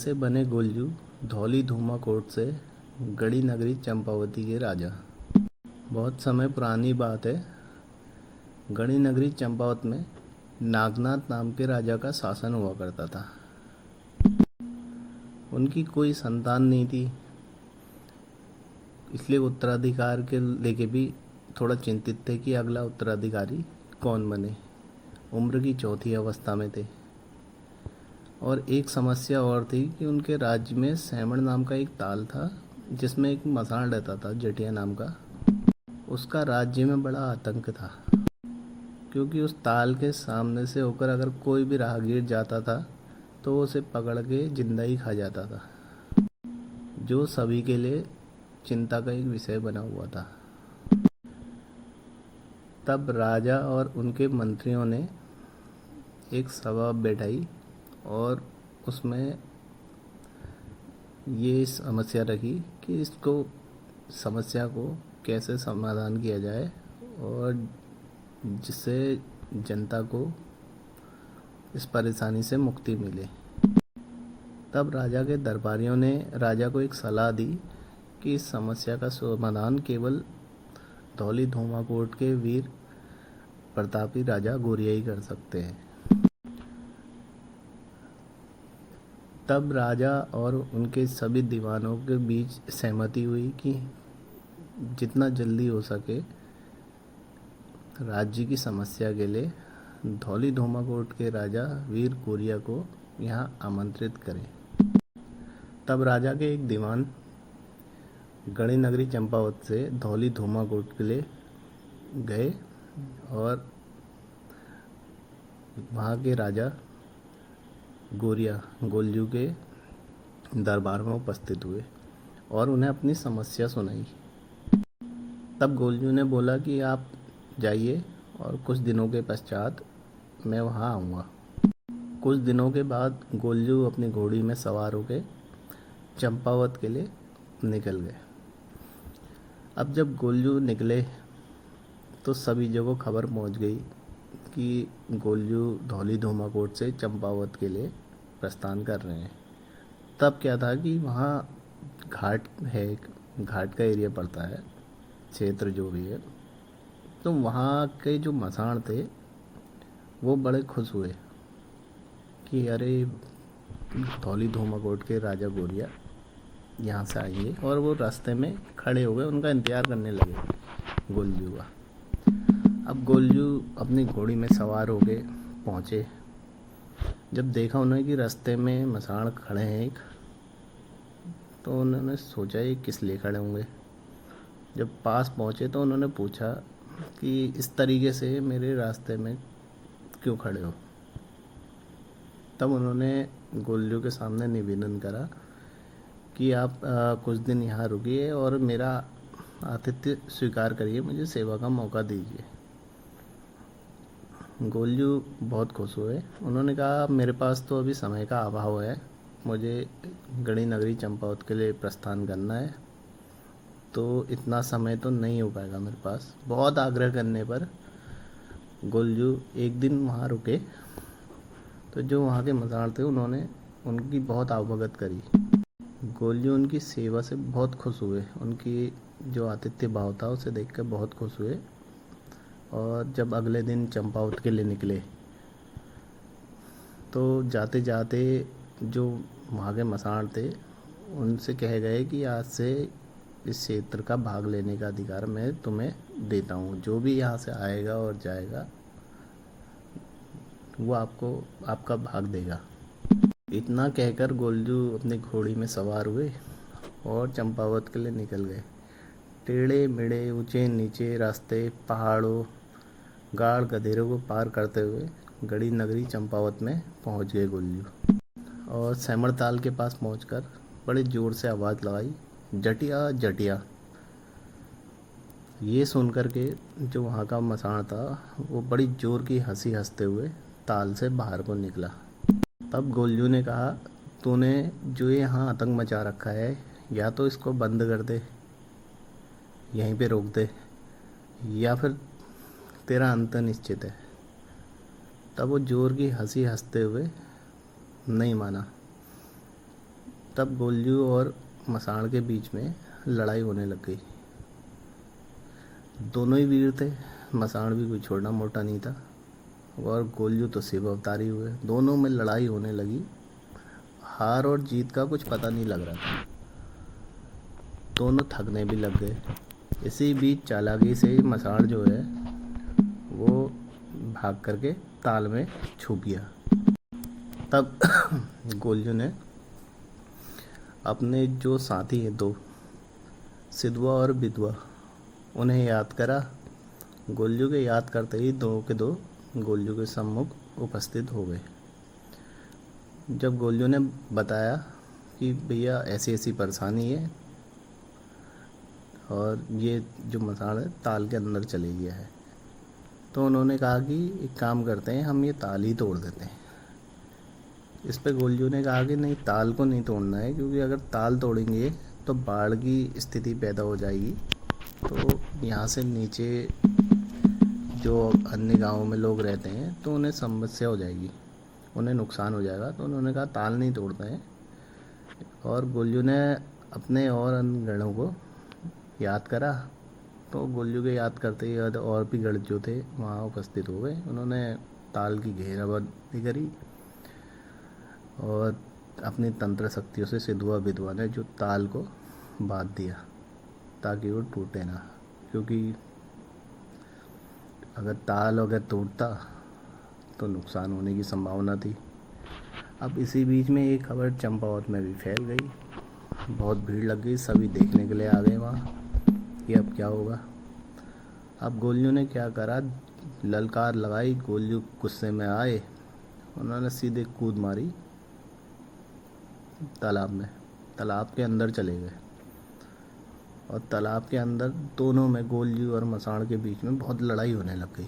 से बने गोलजू धौली धूमा कोट से गढ़ी नगरी चंपावती के राजा। बहुत समय पुरानी बात है। गढ़ी नगरी चंपावत में नागनाथ नाम के राजा का शासन हुआ करता था। उनकी कोई संतान नहीं थी, इसलिए उत्तराधिकार के लेके भी थोड़ा चिंतित थे कि अगला उत्तराधिकारी कौन बने। उम्र की चौथी अवस्था में थे। और एक समस्या और थी कि उनके राज्य में सैमण नाम का एक ताल था, जिसमें एक मसान रहता था जटिया नाम का। उसका राज्य में बड़ा आतंक था, क्योंकि उस ताल के सामने से होकर अगर कोई भी राहगीर जाता था तो वो उसे पकड़ के जिंदा ही खा जाता था, जो सभी के लिए चिंता का एक विषय बना हुआ था। तब राजा और उनके मंत्रियों ने एक सभा बैठाई और उसमें ये समस्या रखी कि इसको समस्या को कैसे समाधान किया जाए और जिससे जनता को इस परेशानी से मुक्ति मिले। तब राजा के दरबारियों ने राजा को एक सलाह दी कि इस समस्या का समाधान केवल धौली धूमा कोट के वीर प्रतापी राजा गोरिया ही कर सकते हैं। तब राजा और उनके सभी दीवानों के बीच सहमति हुई कि जितना जल्दी हो सके राज्य की समस्या के लिए धौली धूमा कोट के राजा वीर गोरिया को यहाँ आमंत्रित करें। तब राजा के एक दीवान गढ़ी नगरी चंपावत से धौली धूमा कोट के लिए गए और वहाँ के राजा गोलजू के दरबार में उपस्थित हुए और उन्हें अपनी समस्या सुनाई। तब गोलजू ने बोला कि आप जाइए और कुछ दिनों के पश्चात मैं वहाँ आऊँगा। कुछ दिनों के बाद गोलजू अपनी घोड़ी में सवार होकर चंपावत के लिए निकल गए। अब जब गोलजू निकले तो सभी जगह खबर पहुँच गई कि गोलजू धौली धूमा कोट से चंपावत के लिए प्रस्थान कर रहे हैं। तब क्या था कि वहाँ घाट है, घाट का एरिया पड़ता है, क्षेत्र जो भी है। तो वहाँ के जो मसान थे वो बड़े खुश हुए कि अरे धौली धूमा कोट के राजा गोरिया यहाँ से आएंगे, और वो रास्ते में खड़े हो गए, उनका इंतज़ार करने लगे गोलजू का। अब गोलजू अपनी घोड़ी में सवार हो गए पहुँचे। जब देखा उन्होंने कि रास्ते में मसान खड़े हैं एक, तो उन्होंने सोचा ये किस लिए खड़े होंगे। जब पास पहुँचे तो उन्होंने पूछा कि इस तरीके से मेरे रास्ते में क्यों खड़े हो। तब उन्होंने गोलजू के सामने निवेदन करा कि आप कुछ दिन यहाँ रुकिए और मेरा आतिथ्य स्वीकार करिए, मुझे सेवा का मौका दीजिए। गोलजू बहुत खुश हुए। उन्होंने कहा मेरे पास तो अभी समय का अभाव है, मुझे गढ़ी नगरी चंपावत के लिए प्रस्थान करना है, तो इतना समय तो नहीं हो पाएगा मेरे पास। बहुत आग्रह करने पर गोलजू एक दिन वहाँ रुके। तो जो वहाँ के मज़ार थे उन्होंने उनकी बहुत आवभगत करी। गोलजू उनकी सेवा से बहुत खुश हुए, उनकी जो आतिथ्य भाव था उसे देखकर बहुत खुश हुए। और जब अगले दिन चंपावत के लिए निकले तो जाते जाते जो वहाँ के मसान थे उनसे कह गए कि आज से इस क्षेत्र का भाग लेने का अधिकार मैं तुम्हें देता हूँ। जो भी यहाँ से आएगा और जाएगा वो आपको आपका भाग देगा। इतना कहकर गोलजू अपनी घोड़ी में सवार हुए और चंपावत के लिए निकल गए। टेढ़े मेढ़े ऊंचे नीचे रास्ते, पहाड़ों, गाड़ गधेरों को पार करते हुए गढ़ी नगरी चंपावत में पहुंच गए गोलजू। और सैमण ताल के पास पहुंचकर बड़े ज़ोर से आवाज़ लगाई, जटिया जटिया। ये सुनकर के जो वहाँ का मसान था वो बड़ी ज़ोर की हंसी हंसते हुए ताल से बाहर को निकला। तब गोलजू ने कहा तूने जो यहाँ आतंक मचा रखा है, या तो इसको बंद कर दे, यहीं पे रोक दे, या फिर तेरा अंत निश्चित है। तब वो जोर की हंसी हंसते हुए नहीं माना। तब गोलजू और मसाण के बीच में लड़ाई होने लग गई। दोनों ही वीर थे, मसाण भी कोई छोटा मोटा नहीं था और गोलजू तो शिव अवतारी हुए। दोनों में लड़ाई होने लगी, हार और जीत का कुछ पता नहीं लग रहा था। दोनों थकने भी लग गए। इसी बीच चालाकी से मसाण जो है वो भाग करके ताल में छुप गया। तब गोलजू ने अपने जो साथी हैं दो, सिद्धवा और बिधवा, उन्हें याद करा। गोलजू के याद करते ही दो के दो गोलजू के सम्मुख उपस्थित हो गए। जब गोलजू ने बताया कि भैया ऐसी ऐसी परेशानी है और ये जो मसाण है ताल के अंदर चले गया है, तो उन्होंने कहा कि एक काम करते हैं, हम ये ताल ही तोड़ देते हैं। इस पे गोलजू ने कहा कि नहीं, ताल को नहीं तोड़ना है, क्योंकि अगर ताल तोड़ेंगे तो बाढ़ की स्थिति पैदा हो जाएगी, तो यहाँ से नीचे जो अन्य गांवों में लोग रहते हैं तो उन्हें समस्या हो जाएगी, उन्हें नुकसान हो जाएगा। तो उन्होंने कहा ताल नहीं तोड़ते हैं। और गोलजू ने अपने और अन्य गणों को याद करा, तो गोलजू के याद करते ही और भी गण जो थे वहाँ उपस्थित हो गए। उन्होंने ताल की घेराबंदी करी और अपनी तंत्र शक्तियों से सिद्धवा विधवा ने जो ताल को बांध दिया ताकि वो टूटे ना, क्योंकि अगर ताल टूटता तो नुकसान होने की संभावना थी। अब इसी बीच में एक खबर चंपावत में भी फैल गई, बहुत भीड़ लग गई, सभी देखने के लिए आ गए वहाँ कि अब क्या होगा। अब गोलजू ने क्या करा, ललकार लगाई। गोलजू गुस्से में आए, उन्होंने सीधे कूद मारी तालाब में, तालाब के अंदर चले गए। और तालाब के अंदर दोनों में, गोलजू और मसाण के बीच में बहुत लड़ाई होने लग गई।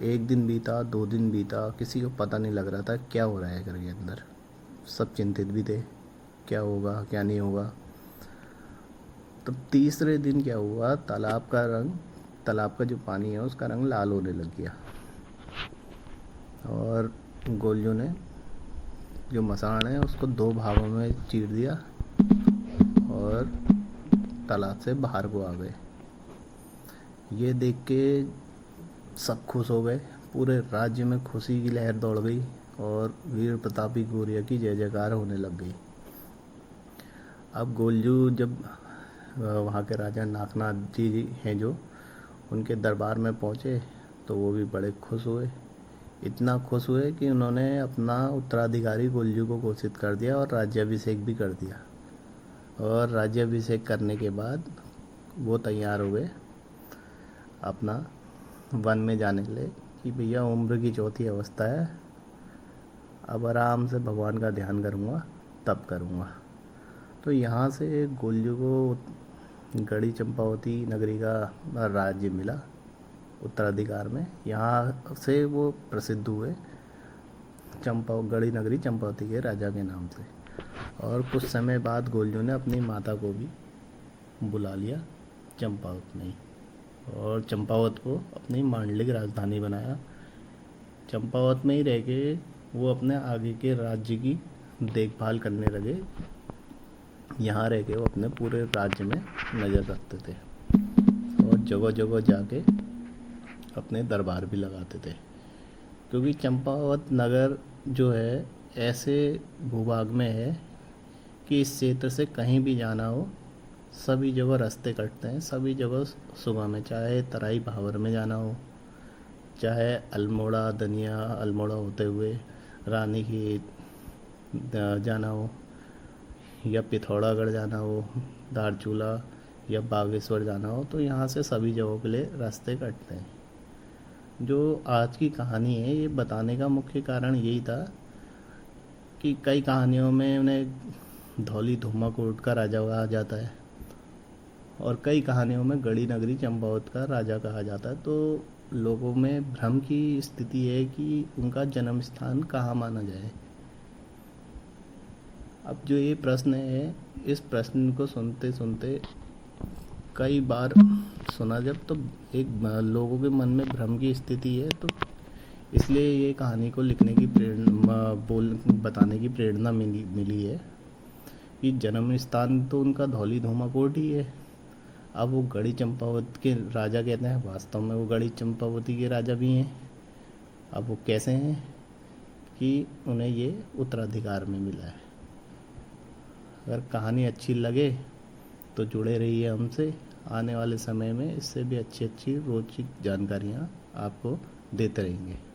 एक दिन बीता, 2 दिन बीता, किसी को पता नहीं लग रहा था क्या हो रहा है घर के अंदर। सब चिंतित भी थे, क्या होगा क्या नहीं होगा। तब तीसरे दिन क्या हुआ, तालाब का जो पानी है उसका रंग लाल होने लग गया। और गोलजू ने जो मसाण है उसको 2 भागों में चीर दिया और तालाब से बाहर को आ गए। ये देख के सब खुश हो गए, पूरे राज्य में खुशी की लहर दौड़ गई और वीर प्रतापी गौरिया की जय जयकार होने लग गई। अब गोलजू जब वहाँ के राजा नागनाथ जी हैं जो, उनके दरबार में पहुँचे तो वो भी बड़े खुश हुए। इतना खुश हुए कि उन्होंने अपना उत्तराधिकारी गोलजू को घोषित कर दिया और राज्याभिषेक भी कर दिया। और राज्याभिषेक करने के बाद वो तैयार हो गए अपना वन में जाने के लिए कि भैया उम्र की चौथी अवस्था है, अब आराम से भगवान का ध्यान करूँगा, तब करूँगा। तो यहाँ से गोलजू को गढ़ी चंपावती नगरी का राज्य मिला उत्तराधिकार में। यहाँ से वो प्रसिद्ध हुए गढ़ी नगरी चंपावती के राजा के नाम से। और कुछ समय बाद गोलजू ने अपनी माता को भी बुला लिया चंपावत में ही, और चंपावत को अपनी मांडलिक राजधानी बनाया। चंपावत में ही रह के वो अपने आगे के राज्य की देखभाल करने लगे। यहाँ रह के वो अपने पूरे राज्य में नज़र रखते थे और जगह जगह जाके अपने दरबार भी लगाते थे, क्योंकि चंपावत नगर जो है ऐसे भूभाग में है कि इस क्षेत्र से कहीं भी जाना हो सभी जगह रास्ते कटते हैं, सभी जगह सुबह में, चाहे तराई भावर में जाना हो, चाहे अल्मोड़ा दनिया अल्मोड़ा होते हुए रानी की जाना हो, या पिथौरागढ़ जाना हो, धारचूला या बागेश्वर जाना हो, तो यहाँ से सभी जगहों के लिए रास्ते कटते हैं। जो आज की कहानी है ये बताने का मुख्य कारण यही था कि कई कहानियों में उन्हें धौली धूमाकोट का राजा कहा जाता है और कई कहानियों में गढ़ी नगरी चंपावत का राजा कहा जाता है। तो लोगों में भ्रम की स्थिति है कि उनका जन्म स्थान कहाँ माना जाए। अब जो ये प्रश्न है, इस प्रश्न को सुनते सुनते कई बार सुना जब, तो एक लोगों के मन में भ्रम की स्थिति है, तो इसलिए ये कहानी को लिखने की बताने की प्रेरणा मिली है कि जन्म स्थान तो उनका धौली धूमाकोट ही है। अब वो गढ़ी चंपावत के राजा कहते हैं, वास्तव में वो गढ़ी चंपावती के राजा भी हैं। अब वो कैसे हैं कि उन्हें ये उत्तराधिकार में मिला है। अगर कहानी अच्छी लगे तो जुड़े रहिए हमसे। आने वाले समय में इससे भी अच्छी अच्छी रोचक जानकारियाँ आपको देते रहेंगे।